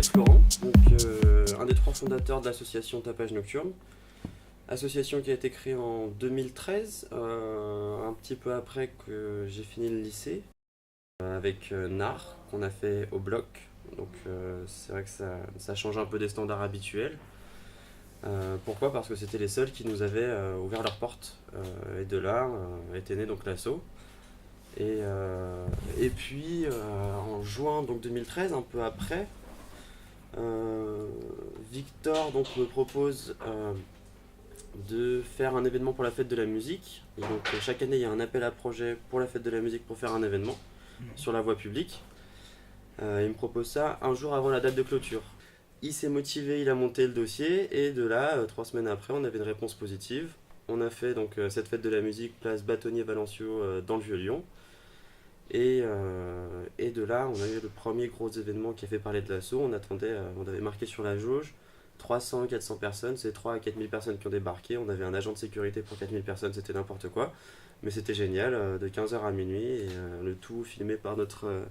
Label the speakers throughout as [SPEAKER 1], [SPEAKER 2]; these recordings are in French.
[SPEAKER 1] Florent, donc, un des 3 fondateurs de l'association Tapage Nocturne. Association qui a été créée en 2013, un petit peu après que j'ai fini le lycée, avec NAR, qu'on a fait au bloc. Donc c'est vrai que ça change un peu des standards habituels. Pourquoi? Parce que c'était les seuls qui nous avaient ouvert leurs portes. Et de là était né donc l'asso. Et puis en juin donc 2013, un peu après, Victor donc me propose de faire un événement pour la fête de la musique. Et donc chaque année il y a un appel à projet pour la fête de la musique pour faire un événement sur la voie publique. Il me propose ça un jour avant la date de clôture. Il s'est motivé, il a monté le dossier et de là, 3 semaines après, on avait une réponse positive. On a fait donc cette fête de la musique place Bâtonnier-Valencio dans le Vieux-Lyon. Et de là, on a eu le premier gros événement qui a fait parler de l'assaut. On avait marqué sur la jauge 300-400 personnes, c'est 3 à 4000 personnes qui ont débarqué. On avait un agent de sécurité pour 4000 personnes, c'était n'importe quoi. Mais c'était génial, de 15h à minuit, et le tout filmé par notre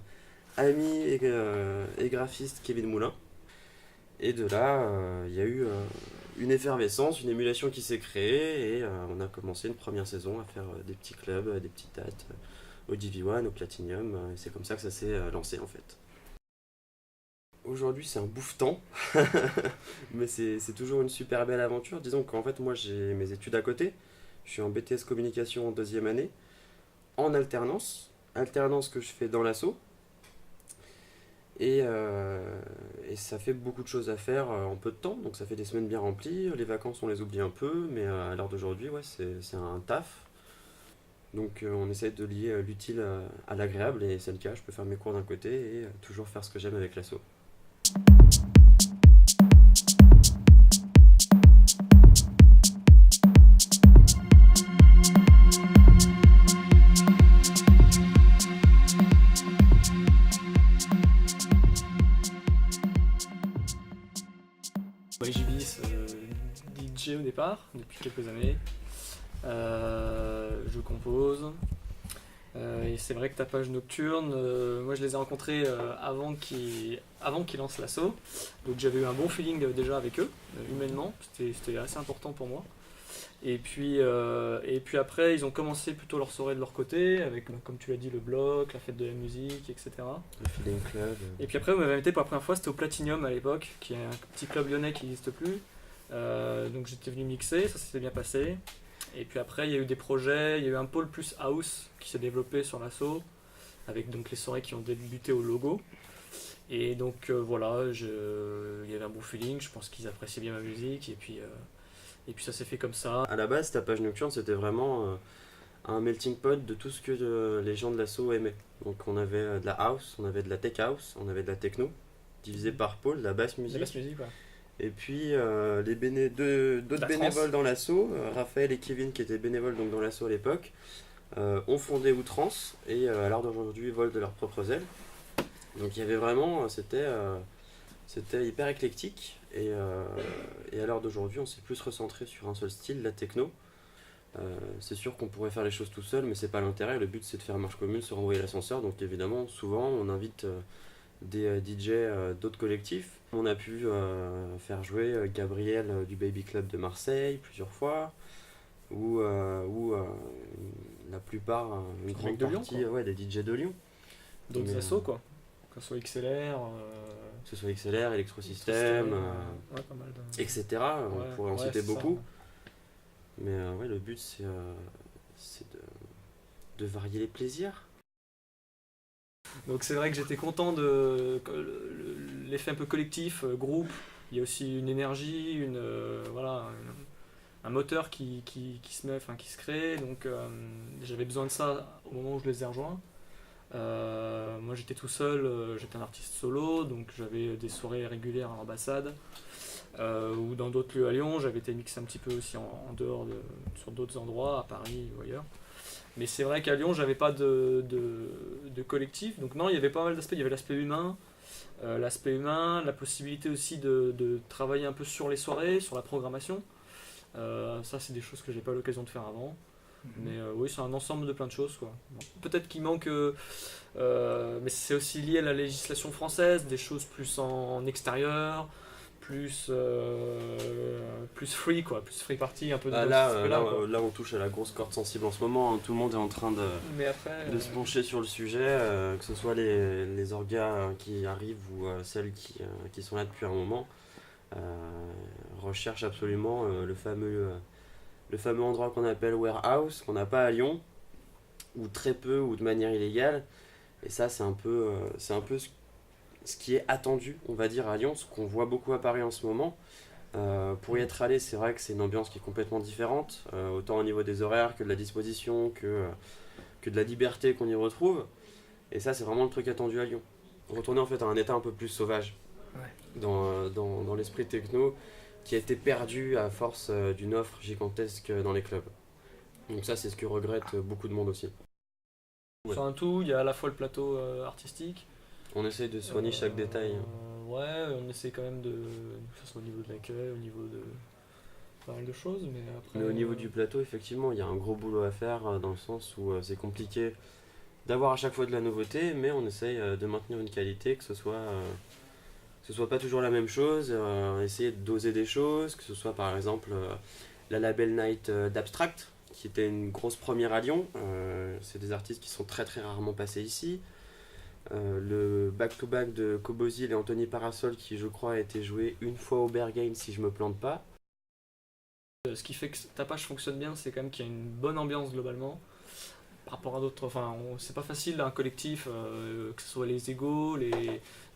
[SPEAKER 1] ami et graphiste Kevin Moulin. Et de là, il y a eu une effervescence, une émulation qui s'est créée, et on a commencé une première saison à faire des petits clubs, des petites dates au DV1, au Platinum, et c'est comme ça que ça s'est lancé en fait. Aujourd'hui, c'est un bouffetant, mais c'est toujours une super belle aventure. Disons qu'en fait, moi j'ai mes études à côté. Je suis en BTS communication en 2e année, en alternance que je fais dans l'asso. Et ça fait beaucoup de choses à faire en peu de temps, donc ça fait des semaines bien remplies. Les vacances, on les oublie un peu, mais à l'heure d'aujourd'hui, ouais, c'est un taf. Donc on essaie de lier l'utile à l'agréable, et c'est le cas. Je peux faire mes cours d'un côté et toujours faire ce que j'aime avec l'asso.
[SPEAKER 2] J'y vis DJ au départ, depuis quelques années. Je compose. Et c'est vrai que Tapage Nocturne, moi je les ai rencontrés avant qu'ils lancent l'assaut. Donc j'avais eu un bon feeling déjà avec eux, humainement. C'était assez important pour moi. Et puis après, ils ont commencé plutôt leur soirée de leur côté, avec, comme tu l'as dit, le bloc, la fête de la musique, etc.
[SPEAKER 1] Le Feeling Club.
[SPEAKER 2] Et puis après, on m'avait invité pour la première fois, c'était au Platinum à l'époque, qui est un petit club lyonnais qui n'existe plus. Donc j'étais venu mixer, ça s'était bien passé. Et puis après, il y a eu des projets, il y a eu un pôle plus house qui s'est développé sur l'assaut, avec donc les soirées qui ont débuté au logo. Et donc voilà, il y avait un bon feeling, je pense qu'ils appréciaient bien ma musique, et puis ça s'est fait comme ça.
[SPEAKER 1] À la base, Tapage Nocturne, c'était vraiment un melting pot de tout ce que les gens de l'asso aimaient. Donc on avait de la house, on avait de la tech house, on avait de la techno, divisé par pôle, de la basse
[SPEAKER 2] La
[SPEAKER 1] musique.
[SPEAKER 2] basse musique, ouais.
[SPEAKER 1] Et puis d'autres
[SPEAKER 2] La
[SPEAKER 1] bénévoles
[SPEAKER 2] trance.
[SPEAKER 1] dans l'asso, Raphaël et Kevin qui étaient bénévoles donc dans l'asso à l'époque, ont fondé Outrance et à l'heure d'aujourd'hui volent de leurs propres ailes. Donc il y avait vraiment, c'était hyper éclectique, et à l'heure d'aujourd'hui on s'est plus recentré sur un seul style, la techno. C'est sûr qu'on pourrait faire les choses tout seul, mais c'est pas l'intérêt. Le but c'est de faire marche commune, se renvoyer l'ascenseur. Donc évidemment, souvent on invite des DJ d'autres collectifs. On a pu faire jouer Gabriel du Baby Club de Marseille plusieurs fois, ou la plupart, une
[SPEAKER 2] Des
[SPEAKER 1] grande
[SPEAKER 2] mecs de Lyon,
[SPEAKER 1] partie
[SPEAKER 2] quoi.
[SPEAKER 1] ouais, des DJ de Lyon.
[SPEAKER 2] D'autres
[SPEAKER 1] Mais,
[SPEAKER 2] assos, quoi. Que ce soit XLR,
[SPEAKER 1] que ce soit XLR, Electrosystem,
[SPEAKER 2] ouais, pas mal de...
[SPEAKER 1] etc. On
[SPEAKER 2] Ouais,
[SPEAKER 1] pourrait en
[SPEAKER 2] ouais,
[SPEAKER 1] citer
[SPEAKER 2] c'est ça.
[SPEAKER 1] beaucoup. Mais ouais, le but c'est de varier les plaisirs.
[SPEAKER 2] Donc c'est vrai que j'étais content l'effet un peu collectif, groupe. Il y a aussi une énergie, voilà, un moteur qui se met, enfin qui se crée. Donc j'avais besoin de ça au moment où je les ai rejoints. Moi j'étais tout seul, j'étais un artiste solo, donc j'avais des soirées régulières à l'ambassade ou dans d'autres lieux à Lyon. J'avais été mixé un petit peu aussi en dehors, sur d'autres endroits, à Paris ou ailleurs. Mais c'est vrai qu'à Lyon, j'avais pas de collectif. Donc non, il y avait pas mal d'aspects. Il y avait l'aspect humain, la possibilité aussi de travailler un peu sur les soirées, sur la programmation. Ça, c'est des choses que j'ai pas eu l'occasion de faire avant. Mais oui, c'est un ensemble de plein de choses, quoi. Peut-être qu'il manque, mais c'est aussi lié à la législation française, des choses plus en extérieur, plus free, quoi, plus free party, un peu de
[SPEAKER 1] là, on touche à la grosse corde sensible en ce moment, hein. Tout le monde est en train
[SPEAKER 2] Mais après,
[SPEAKER 1] de se pencher sur le sujet, que ce soit les orgas qui arrivent ou celles qui sont là depuis un moment, recherchent absolument le fameux endroit qu'on appelle warehouse, qu'on n'a pas à Lyon, ou très peu, ou de manière illégale. Et ça, c'est un peu ce qui est attendu, on va dire, à Lyon, ce qu'on voit beaucoup à Paris en ce moment. Pour y être allé, c'est vrai que c'est une ambiance qui est complètement différente, autant au niveau des horaires que de la disposition, que de la liberté qu'on y retrouve. Et ça, c'est vraiment le truc attendu à Lyon. Retourner en fait à un état un peu plus sauvage, dans l'esprit techno, qui a été perdu à force d'une offre gigantesque dans les clubs. Donc ça, c'est ce que regrette beaucoup de monde aussi. Ouais.
[SPEAKER 2] Sur un tout, il y a à la fois le plateau artistique.
[SPEAKER 1] On essaye de soigner chaque détail.
[SPEAKER 2] Ouais, on essaie quand même que ce soit au niveau de l'accueil, au niveau de pas mal de choses, mais après...
[SPEAKER 1] Mais au niveau du plateau, effectivement, il y a un gros boulot à faire, dans le sens où c'est compliqué d'avoir à chaque fois de la nouveauté, mais on essaye de maintenir une qualité, que ce soit pas toujours la même chose, essayer de doser des choses, que ce soit par exemple la Label Night d'Abstract, qui était une grosse première à Lyon. C'est des artistes qui sont très très rarement passés ici. Le back-to-back de Kobozil et Anthony Parasol, qui je crois a été joué une fois au Berghain, si je me plante pas.
[SPEAKER 2] Ce qui fait que Tapage fonctionne bien, c'est quand même qu'il y a une bonne ambiance globalement. Par rapport à d'autres, enfin, c'est pas facile un collectif, que ce soit les égos,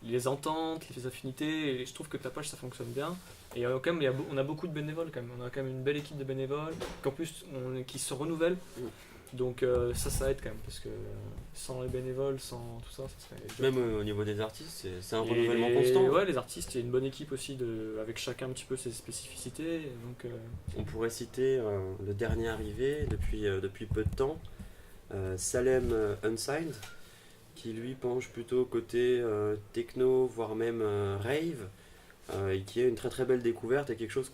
[SPEAKER 2] les ententes, les affinités, et je trouve que Tapage ça fonctionne bien. Et quand même, on a beaucoup de bénévoles quand même, on a quand même une belle équipe de bénévoles, qu'en plus qui se renouvelle. Donc ça aide quand même, parce que sans les bénévoles, sans tout ça, ça serait...
[SPEAKER 1] Même au niveau des artistes, c'est un renouvellement constant.
[SPEAKER 2] Ouais, les artistes, il y a une bonne équipe aussi, avec chacun un petit peu ses spécificités. Donc,
[SPEAKER 1] on pourrait citer le dernier arrivé depuis peu de temps, Salem Unsigned, qui lui penche plutôt côté techno, voire même rave, et qui est une très très belle découverte et quelque chose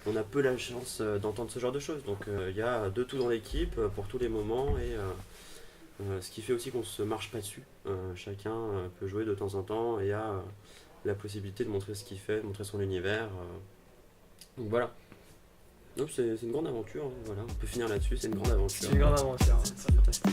[SPEAKER 1] on a peu la chance d'entendre ce genre de choses. Donc il y a de tout dans l'équipe pour tous les moments, et ce qui fait aussi qu'on se marche pas dessus. Chacun peut jouer de temps en temps et a la possibilité de montrer ce qu'il fait, de montrer son univers. Donc voilà. Donc c'est une grande aventure, hein. Voilà, on peut finir là-dessus, c'est une grande aventure.
[SPEAKER 2] C'est une grande aventure, c'est fantastique.